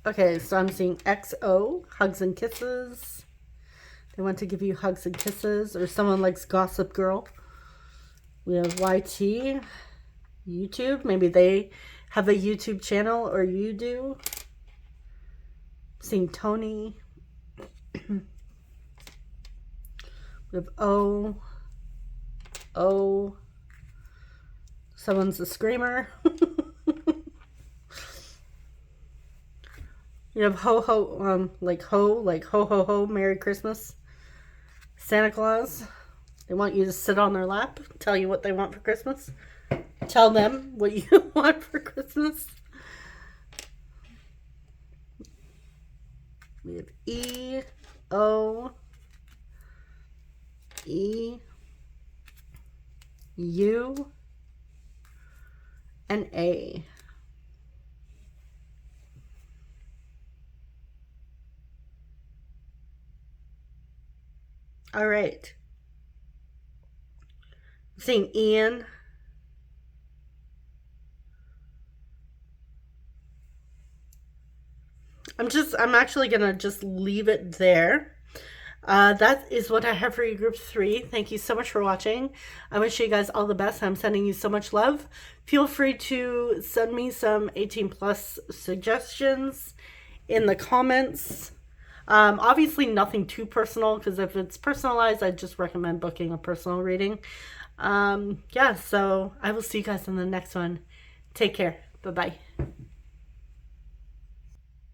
Okay, so I'm seeing XO, hugs and kisses. They want to give you hugs and kisses, or someone likes Gossip Girl. We have YT, YouTube. Maybe they have a YouTube channel, or you do. Seeing Tony. We have O. Someone's a screamer. You have like ho ho, Merry Christmas. Santa Claus. They want you to sit on their lap, tell you what they want for Christmas. Tell them what you want for Christmas. We have E, O, E, U, and A. All right. I'm seeing Ian. I'm actually going to just leave it there. That is what I have for you, group 3. Thank you so much for watching. I wish you guys all the best. I'm sending you so much love. Feel free to send me some 18+ suggestions in the comments. Obviously nothing too personal, because if it's personalized, I just recommend booking a personal reading. Yeah, so I will see you guys in the next one. Take care. Bye-bye.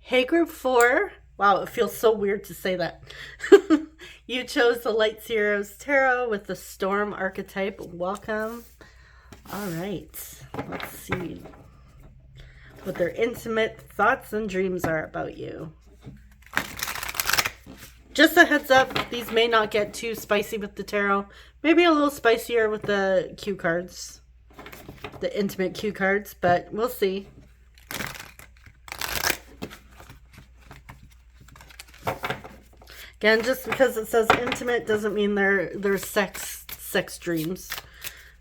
Hey, group 4. Wow, it feels so weird to say that. You chose the Light Zeros Tarot with the Storm archetype. Welcome. All right, let's see what their intimate thoughts and dreams are about you. Just a heads up, these may not get too spicy with the tarot. Maybe a little spicier with the cue cards. The intimate cue cards, but we'll see. Again, just because it says intimate doesn't mean they're sex dreams.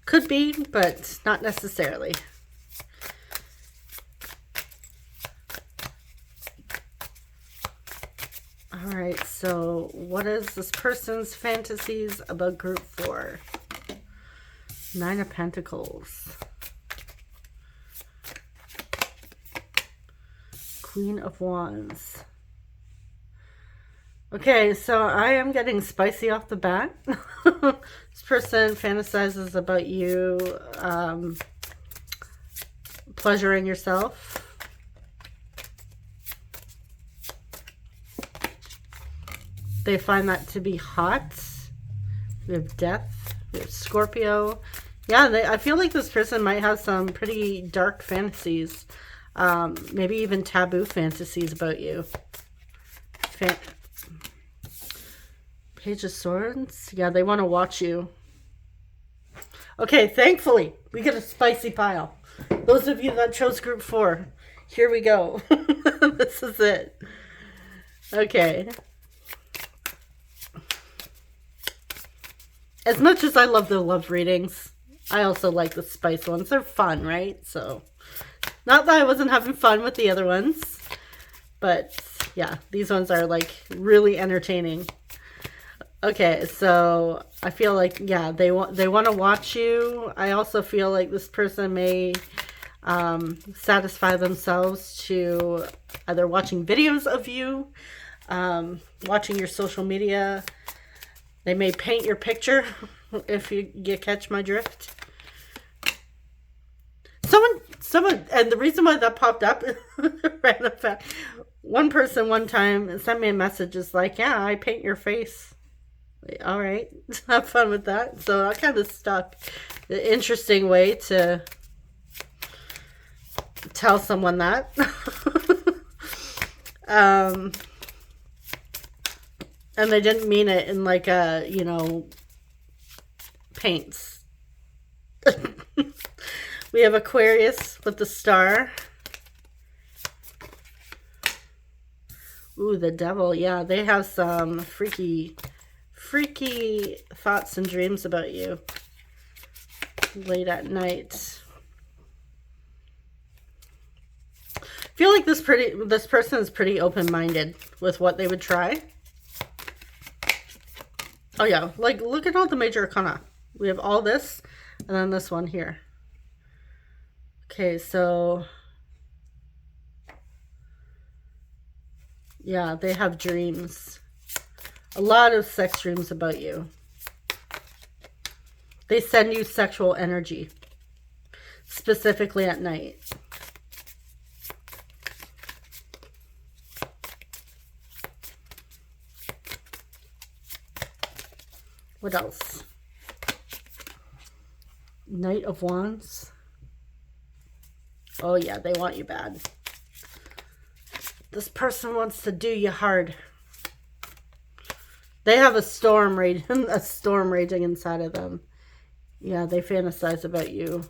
Could be, but not necessarily. All right, so what is this person's fantasies about group 4? 9 of Pentacles. Queen of Wands. Okay, so I am getting spicy off the bat. This person fantasizes about you pleasuring yourself. They find that to be hot. We have Death. We have Scorpio. Yeah, I feel like this person might have some pretty dark fantasies. Maybe even taboo fantasies about you. Page of Swords. Yeah, they want to watch you. Okay, thankfully, we get a spicy pile. Those of you that chose group 4, here we go. This is it. Okay. As much as I love the love readings, I also like the spice ones. They're fun, right? So, not that I wasn't having fun with the other ones, but Yeah, these ones are like really entertaining. Okay, so I feel like, yeah, they want to watch you. I also feel like this person may satisfy themselves to either watching videos of you, watching your social media. They may paint your picture, if you catch my drift. Someone, and the reason why that popped up, random fact, one person one time sent me a message, is like, yeah, I paint your face. All right, have fun with that. So I kind of stuck. An interesting way to tell someone that. And they didn't mean it in like a, you know, paints. We have Aquarius with the star. Ooh, the devil. Yeah, they have some freaky thoughts and dreams about you late at night. I feel like this person is pretty open-minded with what they would try. Oh yeah, like look at all the major arcana. We have all this and then this one here. Okay, so yeah, they have dreams. A lot of sex dreams about you. They send you sexual energy, specifically at night. What else? Knight of Wands. Oh yeah, they want you bad. This person wants to do you hard. They have a storm raging inside of them. Yeah, they fantasize about you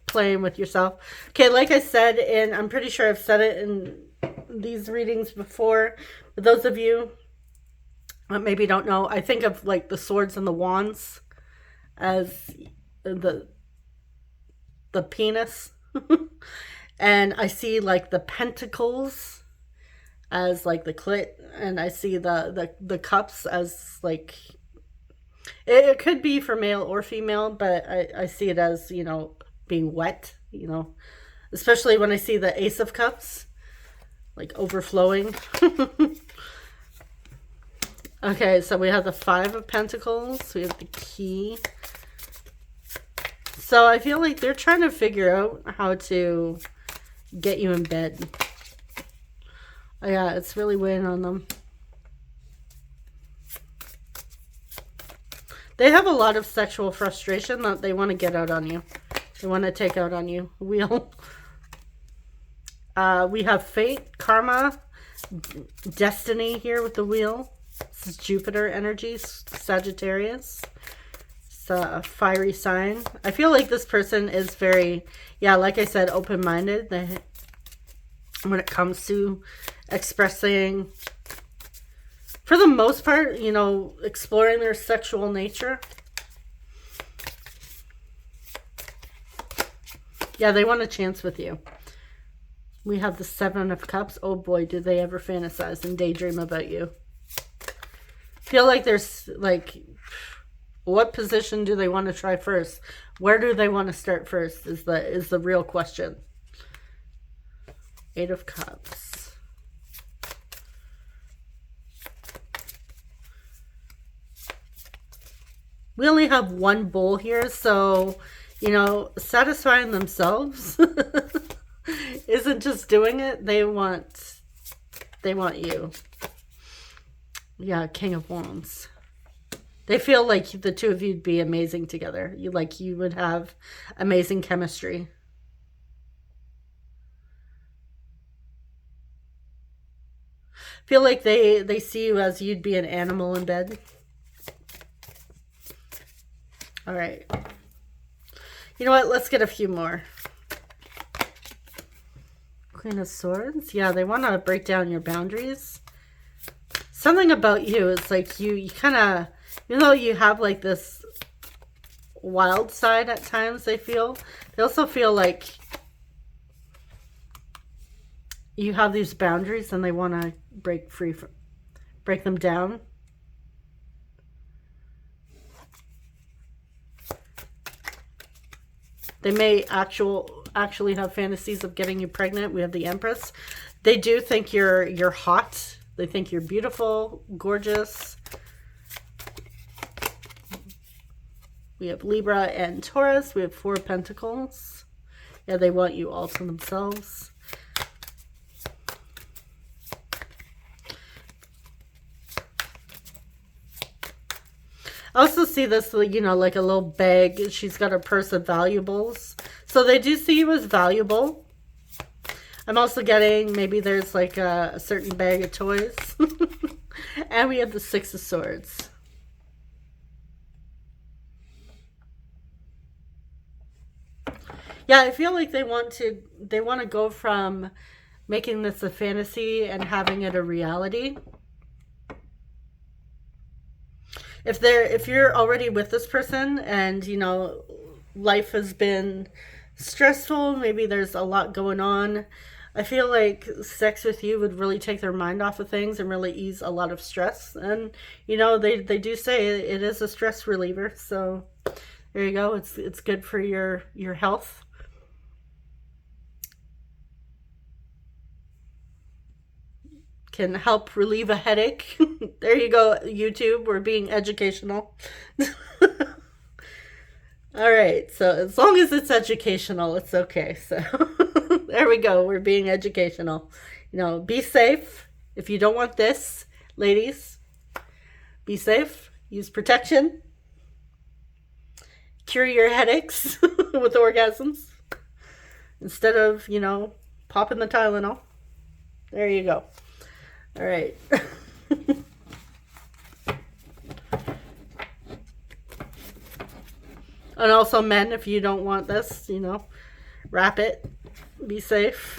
playing with yourself. Okay, like I said, and I'm pretty sure I've said it in these readings before, but those of you that maybe don't know, I think of like the swords and the wands as the penis. And I see like the pentacles as like the clit, and I see the cups as like, it could be for male or female, but I see it as, you know, being wet, you know, especially when I see the Ace of Cups, like overflowing. Okay, so we have the Five of Pentacles, we have the Key. So I feel like they're trying to figure out how to get you in bed. Oh yeah, it's really weighing on them. They have a lot of sexual frustration that they want to get out on you. They want to take out on you. Wheel. We have fate, karma, destiny here with the wheel. This is Jupiter energies, Sagittarius. It's a fiery sign. I feel like this person is very, yeah, like I said, open-minded. When it comes to expressing, for the most part, you know, exploring their sexual nature. Yeah, they want a chance with you. We have the Seven of Cups. Oh boy, do they ever fantasize and daydream about you. Feel like there's like, what position do they want to try first? Where do they want to start first is the real question. Eight of Cups. We only have one bowl here, so, you know, satisfying themselves isn't just doing it. They want you. Yeah, King of Wands. They feel like the two of you'd be amazing together. You would have amazing chemistry. Feel like they see you as you'd be an animal in bed. All right. You know what? Let's get a few more. Queen of Swords. Yeah, they want to break down your boundaries. Something about you is like you kind of, even though you have like this wild side at times, they also feel like you have these boundaries and they want to break them down. They may actually have fantasies of getting you pregnant. We have the Empress. They do think you're hot. They think you're beautiful, gorgeous. We have Libra and Taurus. We have Four of Pentacles. Yeah, they want you all to themselves. I also see this, you know, like a little bag. She's got a purse of valuables. So they do see you as valuable. I'm also getting, maybe there's like a certain bag of toys. And we have the Six of Swords. Yeah, I feel like they want to go from making this a fantasy and having it a reality. If you're already with this person and, you know, life has been stressful, maybe there's a lot going on, I feel like sex with you would really take their mind off of things and really ease a lot of stress. And, you know, they do say it is a stress reliever. So there you go. It's good for your health. Can help relieve a headache. There you go, YouTube. We're being educational. All right, so as long as it's educational, it's okay. So there we go. We're being educational. You know, be safe. If you don't want this, ladies, be safe. Use protection. Cure your headaches with orgasms instead of, you know, popping the Tylenol. There you go. All right. And also men, if you don't want this, you know, wrap it. Be safe.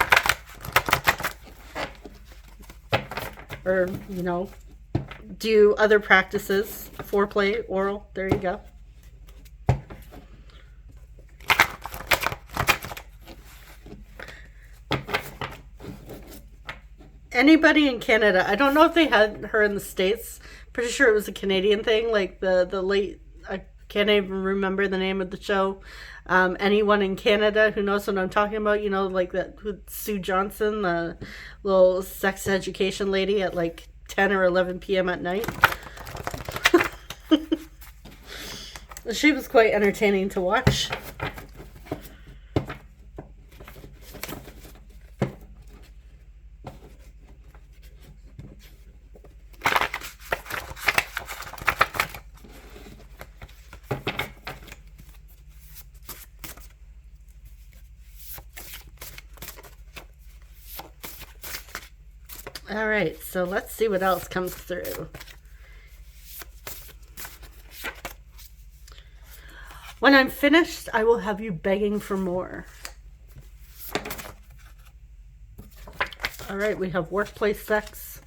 Or, you know, do other practices. Foreplay, oral. There you go. Anybody in Canada, I don't know if they had her in the States. Pretty sure it was a Canadian thing, like the late, I can't even remember the name of the show. Anyone in Canada who knows what I'm talking about, you know, like that with Sue Johnson, the little sex education lady at like 10 or 11 p.m. at night. She was quite entertaining to watch. All right, so let's see what else comes through. When I'm finished, I will have you begging for more. All right, we have workplace sex.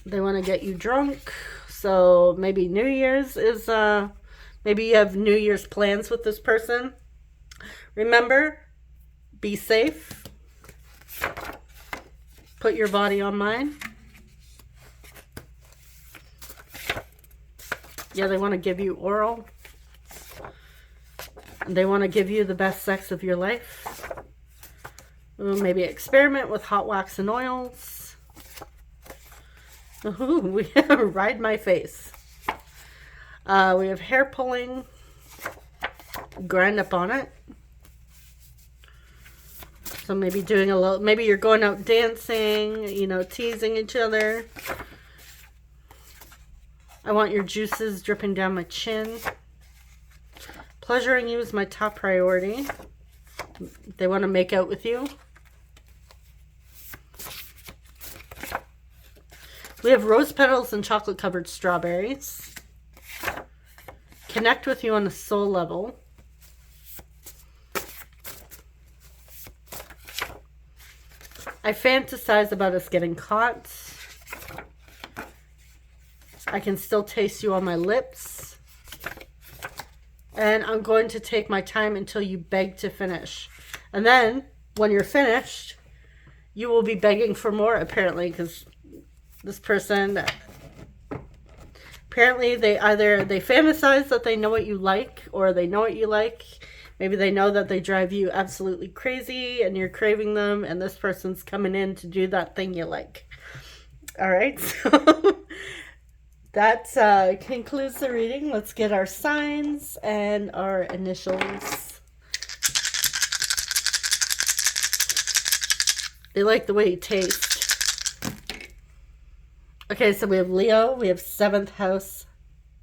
They want to get you drunk. So maybe New Year's is, maybe you have New Year's plans with this person. Remember, be safe. Put your body on mine. Yeah, they want to give you oral. They want to give you the best sex of your life. Ooh, maybe experiment with hot wax and oils. Ooh, we have ride my face. We have hair pulling. Grind up on it. So maybe doing a little, maybe you're going out dancing, you know, teasing each other. I want your juices dripping down my chin. Pleasuring you is my top priority. They want to make out with you. We have rose petals and chocolate covered strawberries. Connect with you on a soul level. I fantasize about us getting caught. I can still taste you on my lips. And I'm going to take my time until you beg to finish. And then, when you're finished, you will be begging for more, apparently, because this person, apparently they fantasize that they know what you like, or they know what you like. Maybe they know that they drive you absolutely crazy and you're craving them, and this person's coming in to do that thing you like. All right, so that concludes the reading. Let's get our signs and our initials. They like the way you taste. Okay, so we have Leo, we have 7th house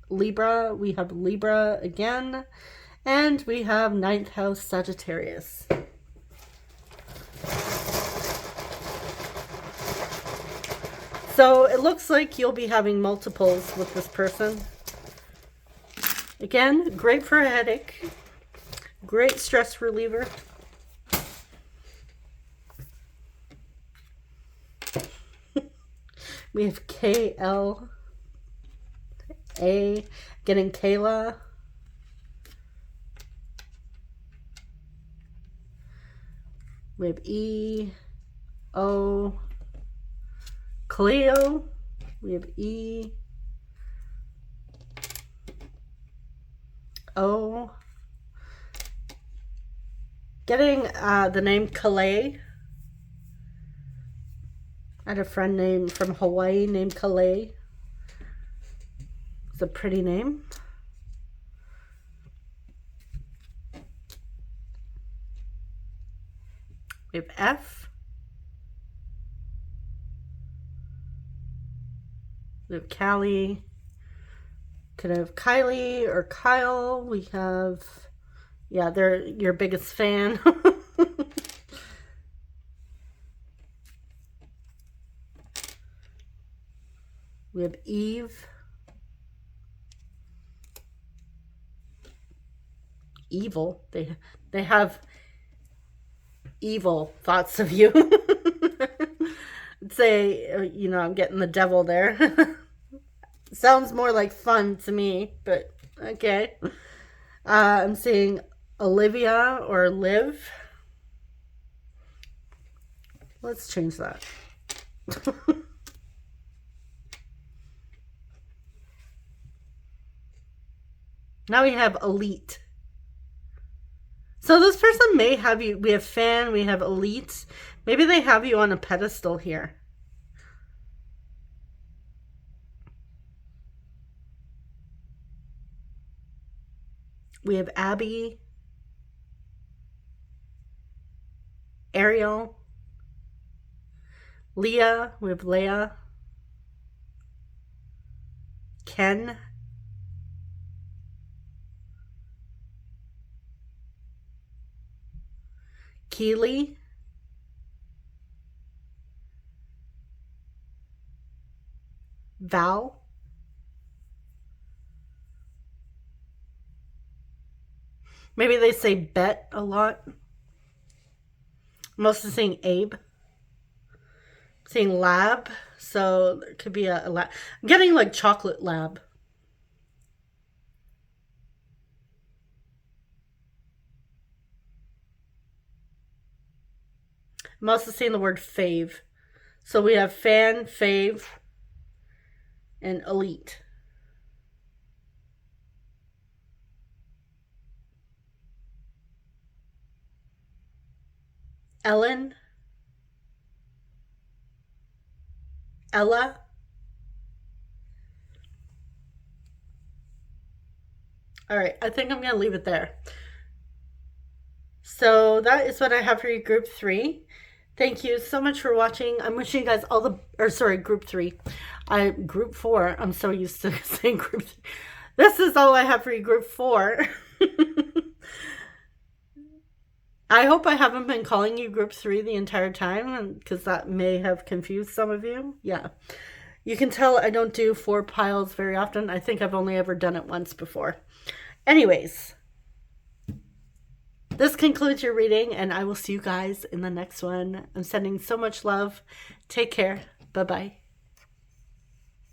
Libra, we have Libra again, and we have 9th house Sagittarius. So it looks like you'll be having multiples with this person. Again, great for a headache. Great stress reliever. We have KLA, getting Kayla. We have EO, Cleo. We have EO, getting the name Calais. I had a friend named from Hawaii named Calais. It's a pretty name. We have F. We have Callie. Could have Kylie or Kyle. We have, yeah, they're your biggest fan. We have Eve. Evil. They have evil thoughts of you. Say, you know, I'm getting the devil there. Sounds more like fun to me, but okay. I'm seeing Olivia or Liv. Let's change that. Now we have elite. So this person may have you, we have fan, we have elite. Maybe they have you on a pedestal here. We have Abby, Ariel, Leah, we have Leah, Ken, Keely, Val, maybe they say bet a lot. I'm also saying Abe. I'm saying lab, so there could be a lab. I'm getting like chocolate lab. I'm also seeing the word fave. So we have fan, fave, and elite. Ellen, Ella, all right, I think I'm going to leave it there. So that is what I have for you, group 3. Thank you so much for watching. I'm wishing you guys all the, or sorry, group 3. Group 4. I'm so used to saying group 3. This is all I have for you, group 4. I hope I haven't been calling you group 3 the entire time, because that may have confused some of you. Yeah. You can tell I don't do 4 piles very often. I think I've only ever done it once before. Anyways, this concludes your reading, and I will see you guys in the next one. I'm sending so much love. Take care. Bye-bye.